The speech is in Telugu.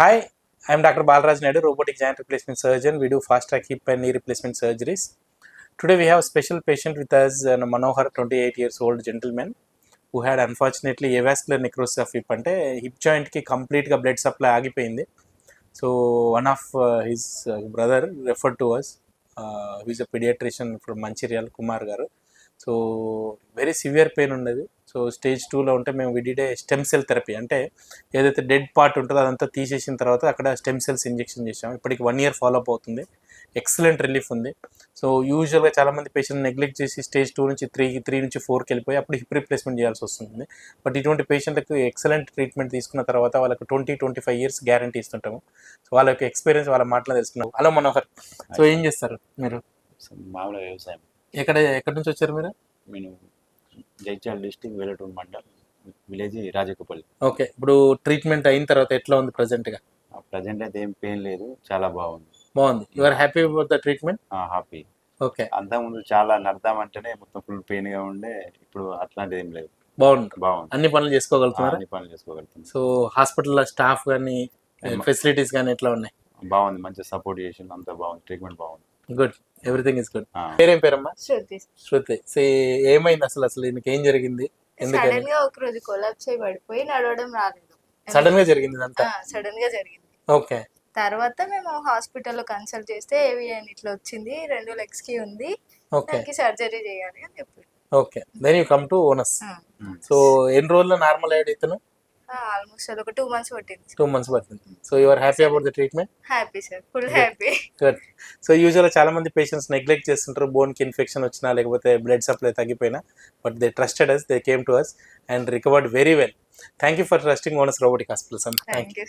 Hi, I am Dr. Balraj Naidu, robotic joint replacement surgeon. We do fast track hip and knee replacement surgeries. Today we have a special patient with us, Manohar, 28 years old gentleman who had unfortunately avascular necrosis of hip అంటే హిప్ జాయింట్కి కంప్లీట్గా బ్లడ్ సప్లై ఆగిపోయింది. So one of his brother referred to us, he's a paediatrician from Mancherial, Kumar garu. So very severe pain ఉండేది. సో స్టేజ్ 2లో ఉంటే మేము విడిడే స్టెమ్ సెల్ థెరపీ, అంటే ఏదైతే డెడ్ పార్ట్ ఉంటుందో అదంతా తీసేసిన తర్వాత అక్కడ స్టెమ్ సెల్స్ ఇంజెక్షన్ చేసాము. ఇప్పటికి 1 year ఫాలోఅప్ అవుతుంది. ఎక్సలెంట్ రిలీఫ్ ఉంది. సో యూజువల్గా చాలామంది పేషెంట్ నెగ్లెక్ట్ చేసి స్టేజ్ 2 నుంచి 3 నుంచి 4కి వెళ్ళిపోయి అప్పుడు హిప్ రిప్లేస్మెంట్ చేయాల్సి వస్తుంది. బట్ ఇటువంటి పేషెంట్లకు ఎక్సలెంట్ ట్రీట్మెంట్ తీసుకున్న తర్వాత వాళ్ళకి 20-25 years గ్యారంటీ ఇస్తుంటాము. సో వాళ్ళ యొక్క ఎక్స్పీరియన్స్ వాళ్ళ మాటలో తెలుసుకున్నాం. హలో మనోహర్, సో ఏం చేస్తారు మీరు? మామూలుగా వ్యవసాయం. ఎక్కడి నుంచి వచ్చారు మీరు? నేను Jagtial district Velgatoor mandal, village Rajakupalli. Okay, ఇప్పుడు ట్రీట్మెంట్ అయిన తర్వాత ఎట్లా ఉంది ప్రజెంట్గా? ప్రజెంట్ అయితే ఏం పెయిన్ లేదు, చాలా బాగుంది. You are happy about the treatment? Happy. Okay, అంతకుముందు చాలా నడదామంటేనే మొత్తం ఫుల్ పెయిన్ గా ఉండే, ఇప్పుడు అట్లాంటిది ఏం లేదు. బాగుంది. బాగుంది, అన్ని పనులు చేసుకోగలుగుతున్నారు? అన్ని పనులు చేసుకోగలుగుతుంది. సో హాస్పిటల్ స్టాఫ్ కానీ ఫెసిలిటీస్ కానీ ఎట్లా ఉన్నాయి? బాగుంది, మంచిగా సపోర్ట్ చేసి అంతా బాగుంది, ట్రీట్మెంట్ బాగుంది. Good, everything is good. పేరేం పేరమ్మా? శృతి. శృతి. సో ఏమైంది అసలు నీకు ఏం జరిగింది? ఎందుకని సడన్ గా ఒక రోజు కొలాప్స్ అయి పడిపోయి నడవడం రాలేదు. సడన్ గా జరిగింది ఇదంతా? సడన్ గా జరిగింది. ఓకే, తర్వాత మేము హాస్పిటల్లో కన్సల్ట్ చేస్తే ఏవిఎన్ ఇట్లా వచ్చింది, 2 legs కి ఉంది, ఓకే, దానికి సర్జరీ చేయాలి అని చెప్పారు. Okay. Then you come to onus. So ఎన్ని రోజుల్లో నార్మల్ అయ్యాడు ఇతను? ఆల్మోస్ట్ ఒక 2 months పట్టింది. 2 months పడుతుంది. So you are happy about the treatment? Happy sir, full happy. Good. So యూజువల్గా చాలా మంది పేషెంట్స్ నెగ్లెక్ట్ చేస్తుంటారు, బోన్కి ఇన్ఫెక్షన్ వచ్చినా లేకపోతే బ్లడ్ సప్లై తగ్గిపోయినా. But they trusted us, they came to us and recovered very well. Thank you for trusting onus robotic hospitals. Thank you.